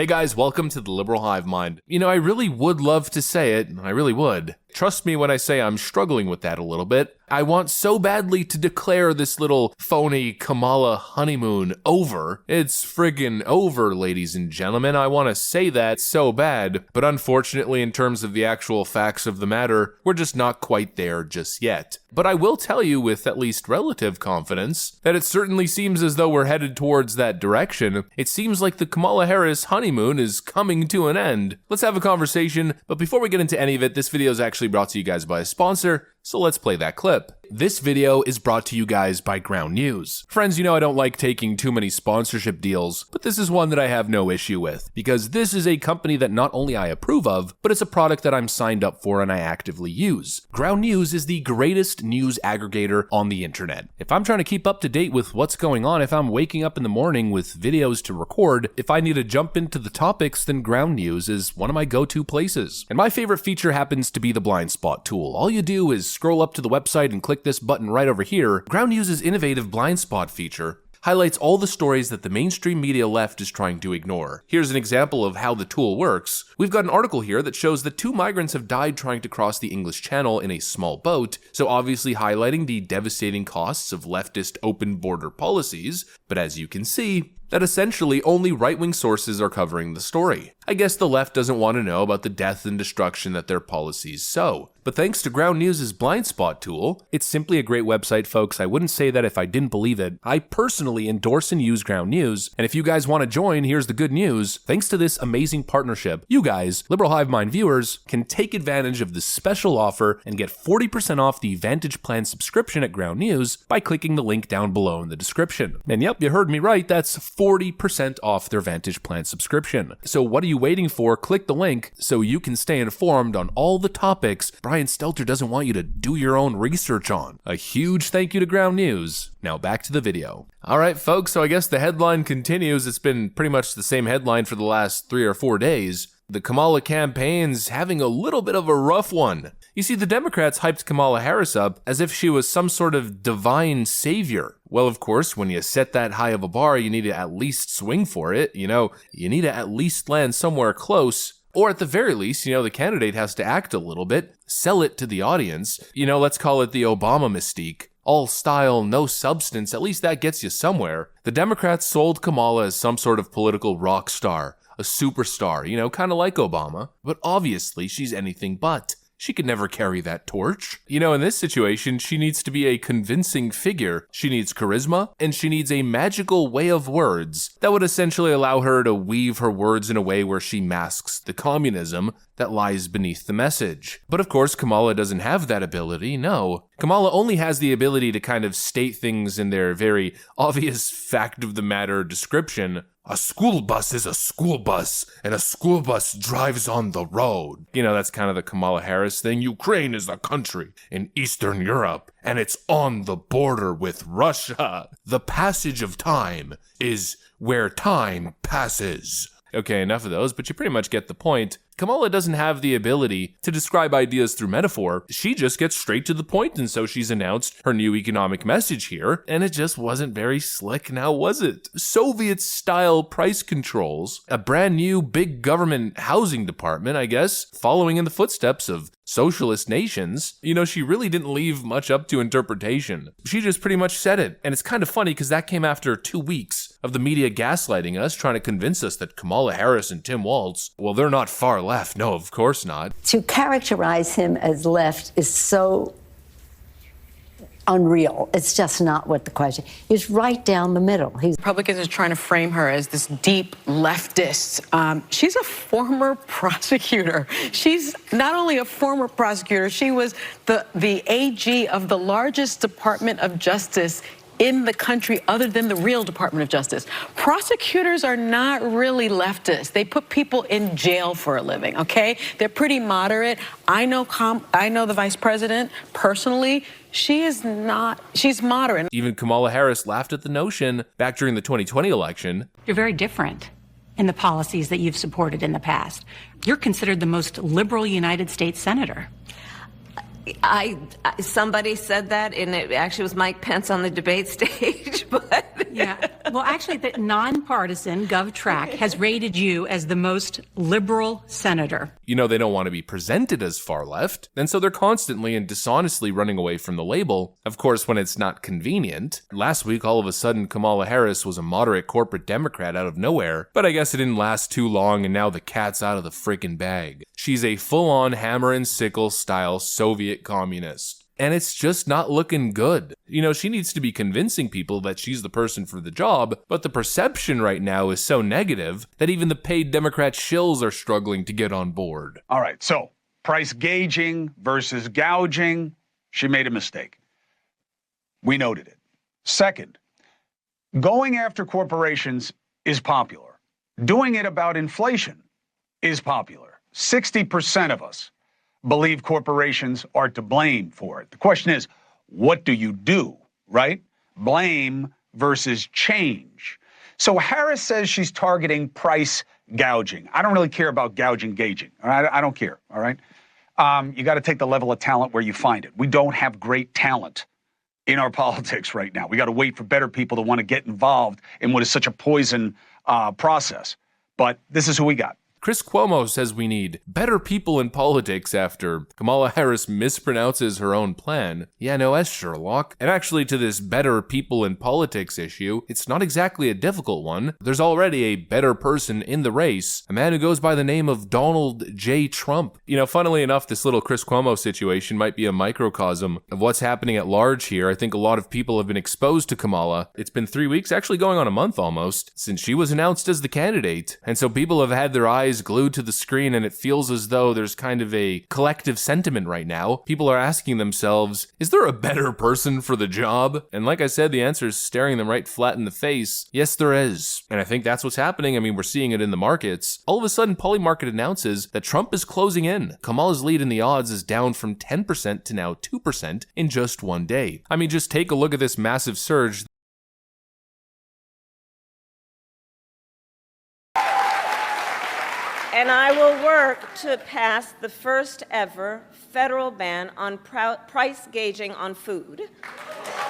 Hey guys, welcome to the Liberal Hive Mind. You know, I really would love to say it, I really would. Trust me when I say I'm struggling with that a little bit. I want so badly to declare this little phony Kamala honeymoon over. It's friggin' over, ladies and gentlemen. I want to say that so bad, but unfortunately in terms of the actual facts of the matter, we're just not quite there just yet. But I will tell you with at least relative confidence that it certainly seems as though we're headed towards that direction. It seems like the Kamala Harris honeymoon is coming to an end. Let's have a conversation, but before we get into any of it, this video is actually brought to you guys by a sponsor, so let's play that clip. This video is brought to you guys by Ground News. Friends, you know I don't like taking too many sponsorship deals, but this is one that I have no issue with, because this is a company that not only I approve of, but it's a product that I'm signed up for and I actively use. Ground News is the greatest news aggregator on the internet. If I'm trying to keep up to date with what's going on, if I'm waking up in the morning with videos to record, if I need to jump into the topics, then Ground News is one of my go-to places. And my favorite feature happens to be the blind spot tool. All you do is scroll up to the website and click this button right over here. Ground News's innovative blind spot feature highlights all the stories that the mainstream media left is trying to ignore. Here's an example of how the tool works. We've got an article here that shows that 2 migrants have died trying to cross the English Channel in a small boat, so obviously highlighting the devastating costs of leftist open border policies, but as you can see, that essentially only right-wing sources are covering the story. I guess the left doesn't want to know about the death and destruction that their policies sow. But thanks to Ground News' blind spot tool, it's simply a great website, folks. I wouldn't say that if I didn't believe it. I personally endorse and use Ground News, and if you guys want to join, here's the good news. Thanks to this amazing partnership, you guys, Liberal Hive Mind viewers, can take advantage of this special offer and get 40% off the Vantage Plan subscription at Ground News by clicking the link down below in the description. And yep, you heard me right, that's 40% off their Vantage Plan subscription. So what are you waiting for? Click the link so you can stay informed on all the topics Brian Stelter doesn't want you to do your own research on. A huge thank you to Ground News. Now back to the video. Alright folks, so I guess the headline continues. It's been pretty much the same headline for the last 3 or 4 days. The Kamala campaign's having a little bit of a rough one. You see, the Democrats hyped Kamala Harris up as if she was some sort of divine savior. Well, of course, when you set that high of a bar, you need to at least swing for it. You know, you need to at least land somewhere close. Or at the very least, the candidate has to act a little bit, sell it to the audience. Let's call it the Obama mystique. All style, no substance, at least that gets you somewhere. The Democrats sold Kamala as some sort of political rock star, a superstar, kind of like Obama. But obviously, she's anything but. She could never carry that torch. In this situation, she needs to be a convincing figure. She needs charisma, and she needs a magical way of words that would essentially allow her to weave her words in a way where she masks the communism that lies beneath the message. But of course, Kamala doesn't have that ability, no. Kamala only has the ability to kind of state things in their very obvious fact of the matter description. A school bus is a school bus, and a school bus drives on the road. That's kind of the Kamala Harris thing. Ukraine is a country in Eastern Europe, and it's on the border with Russia. The passage of time is where time passes. Okay, enough of those, but you pretty much get the point. Kamala doesn't have the ability to describe ideas through metaphor. She just gets straight to the point, and so she's announced her new economic message here, and it just wasn't very slick, now was it? Soviet-style price controls, a brand new big government housing department, I guess, following in the footsteps of socialist nations. She really didn't leave much up to interpretation. She just pretty much said it, and it's kind of funny because that came after 2 weeks of the media gaslighting us, trying to convince us that Kamala Harris and Tim Walz, well, they're not far left. No, of course not. To characterize him as left is so unreal. It's just not what the question. He's right down the middle. Republicans are trying to frame her as this deep leftist. She's a former prosecutor. She's not only a former prosecutor, she was the AG of the largest Department of Justice in the country other than the real Department of Justice. Prosecutors are not really leftists. They put people in jail for a living, okay? They're pretty moderate. I know the vice president personally. She is not. She's moderate. Even Kamala Harris laughed at the notion back during the 2020 election. You're very different in the policies that you've supported in the past. You're considered the most liberal United States senator. Somebody said that, and it actually was Mike Pence on the debate stage, but Yeah. Well, actually, the nonpartisan GovTrack has rated you as the most liberal senator. You know, they don't want to be presented as far left, and so they're constantly and dishonestly running away from the label, of course, when it's not convenient. Last week, all of a sudden, Kamala Harris was a moderate corporate Democrat out of nowhere, but I guess it didn't last too long, and now the cat's out of the frickin' bag. She's a full-on hammer and sickle style Soviet communist. And it's just not looking good. You know, she needs to be convincing people that she's the person for the job, but the perception right now is so negative that even the paid Democrat shills are struggling to get on board. All right, so price gauging versus gouging, she made a mistake. We noted it. Second, going after corporations is popular. Doing it about inflation is popular. 60% of us believe corporations are to blame for it. The question is, what do you do, right? Blame versus change. So Harris says she's targeting price gouging. I don't really care about gouging, gauging. All right? I don't care, all right? You got to take the level of talent where you find it. We don't have great talent in our politics right now. We got to wait for better people to want to get involved in what is such a poison process. But this is who we got. Chris Cuomo says we need better people in politics after Kamala Harris mispronounces her own plan. Yeah, no, that's Sherlock. And actually, to this better people in politics issue, it's not exactly a difficult one. There's already a better person in the race, a man who goes by the name of Donald J. Trump. You know, funnily enough, this little Chris Cuomo situation might be a microcosm of what's happening at large here. I think a lot of people have been exposed to Kamala. It's been 3 weeks, actually going on a month almost, since she was announced as the candidate. And so people have had their eyes glued to the screen, and it feels as though there's kind of a collective sentiment right now. People are asking themselves, is there a better person for the job? And like I said, the answer is staring them right flat in the face. Yes, there is. And I think that's what's happening. I mean, we're seeing it in the markets. All of a sudden, Polymarket announces that Trump is closing in. Kamala's lead in the odds is down from 10% to now 2% in just one day. I mean, just take a look at this massive surge. And I will work to pass the first ever federal ban on price gauging on food.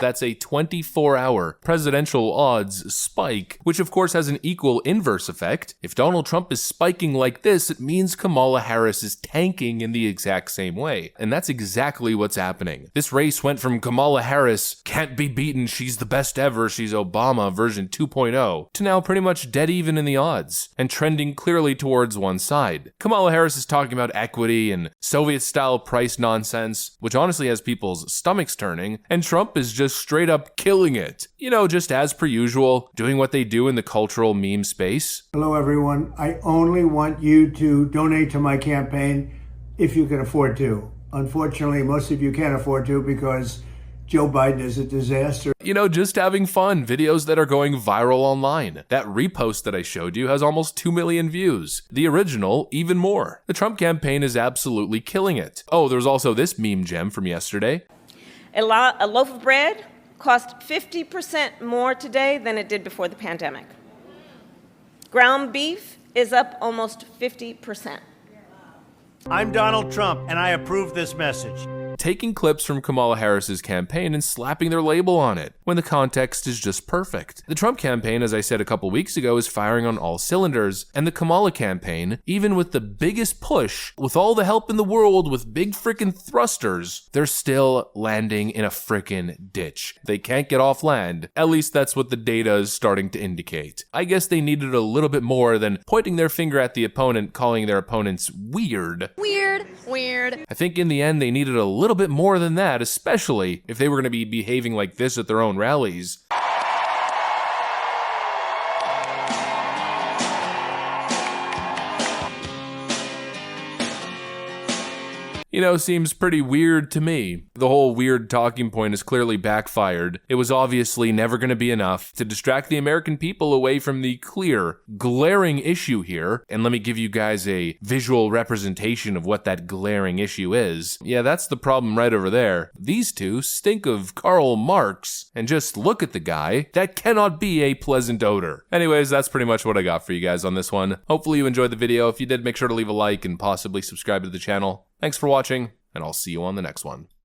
That's a 24-hour presidential odds spike, which of course has an equal inverse effect. If Donald Trump is spiking like this, it means Kamala Harris is tanking in the exact same way. And that's exactly what's happening. This race went from Kamala Harris, can't be beaten, she's the best ever, she's Obama version 2.0, to now pretty much dead even in the odds, and trending clearly towards one side. Kamala Harris is talking about equity and Soviet-style price nonsense, which honestly has people's stomachs turning, and Trump is just straight up killing it. You know, just as per usual, doing what they do in the cultural meme space. Hello, everyone. I only want you to donate to my campaign if you can afford to. Unfortunately, most of you can't afford to because Joe Biden is a disaster. You know, just having fun, videos that are going viral online. That repost that I showed you has almost 2 million views. The original, even more. The Trump campaign is absolutely killing it. Oh, there's also this meme gem from yesterday. A loaf of bread costs 50% more today than it did before the pandemic. Ground beef is up almost 50%. I'm Donald Trump, and I approve this message. Taking clips from Kamala Harris's campaign and slapping their label on it, when the context is just perfect. The Trump campaign, as I said a couple weeks ago, is firing on all cylinders, and the Kamala campaign, even with the biggest push, with all the help in the world, with big frickin' thrusters, they're still landing in a frickin' ditch. They can't get off land. At least that's what the data is starting to indicate. I guess they needed a little bit more than pointing their finger at the opponent, calling their opponents weird. Weird. I think in the end they needed a little bit more than that, especially if they were going to be behaving like this at their own rallies. You know, seems pretty weird to me. The whole weird talking point has clearly backfired. It was obviously never going to be enough to distract the American people away from the clear, glaring issue here. And let me give you guys a visual representation of what that glaring issue is. Yeah, that's the problem right over there. These two stink of Karl Marx, and just look at the guy. That cannot be a pleasant odor. Anyways, that's pretty much what I got for you guys on this one. Hopefully you enjoyed the video. If you did, make sure to leave a like and possibly subscribe to the channel. Thanks for watching, and I'll see you on the next one.